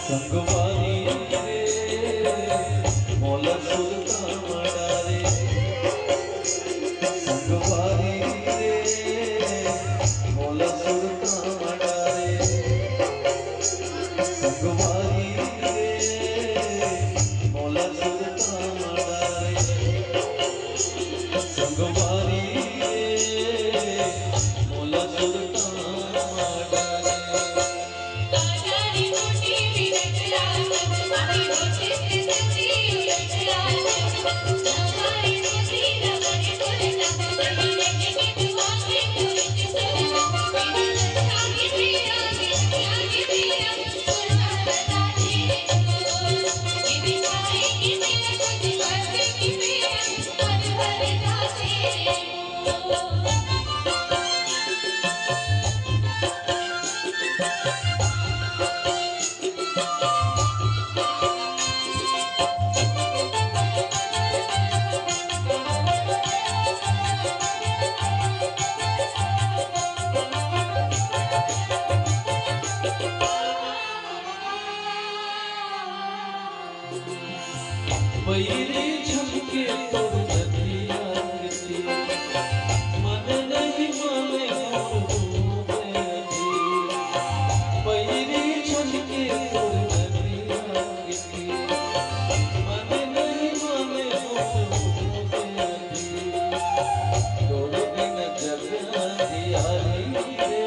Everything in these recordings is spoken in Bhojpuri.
संगवारी रे मोला सुरता मड़ा रे संगवारी रे मोला सुरता मड़ा रे संगवारी रे मोला सुरता मड़ा रे संगवारी रे मोला सुरता बैरे झमके तोर नदिया गिरती मन नहीं माने बैरे झमके तोर नदिया गिरती मन नहीं माने तोर बिन जग अंधियारी रे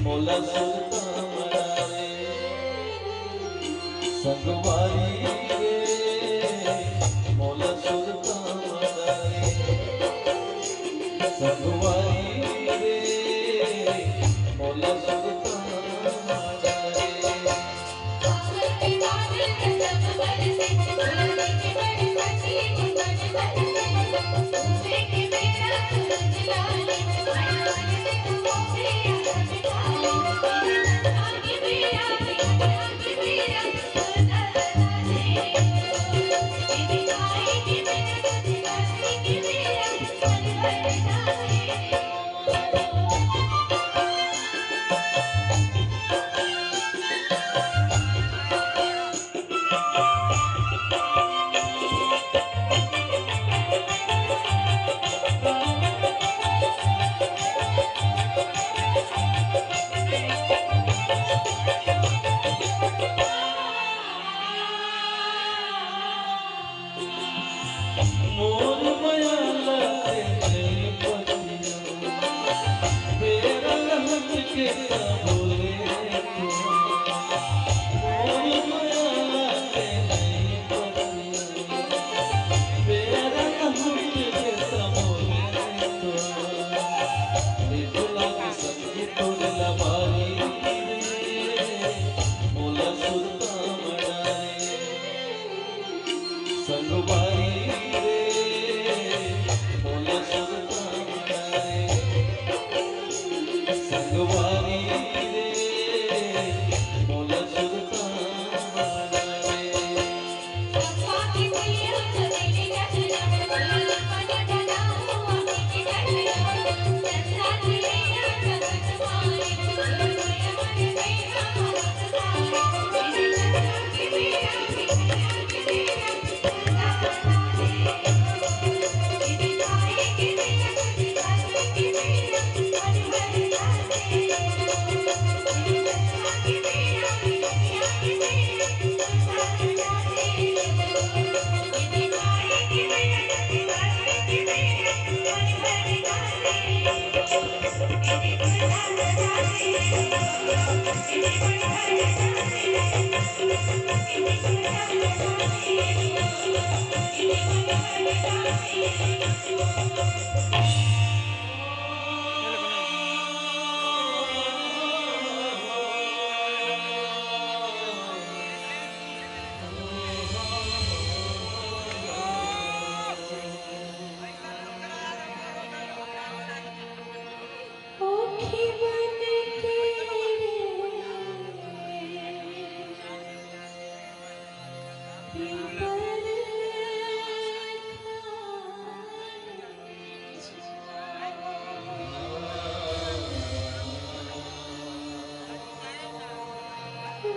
मोला सुरता मड़ा रे संगवारी मोला सुरता मड़ा रे संगवारी रे मोला सुरता मड़ा रे मोर माया लगे पतिया बेरा लहक के बोले मोर माया लगे पतिया बेरा लहक के बोले दुला के सखी तोड़ लबारी मोला सुरता मड़ा रे संगवारी संगवारी रे मोला सुरता मड़ा रे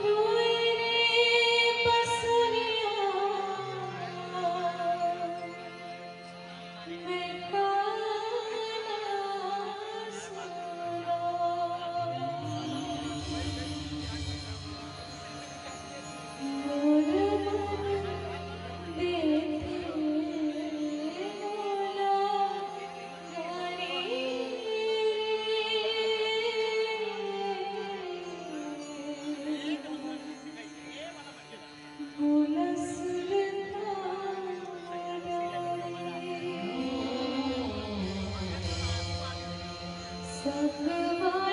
रोए रे बसुरिया मैं काना सुना मोर मन देखे मोला गारी भोला सुल्तान संगवा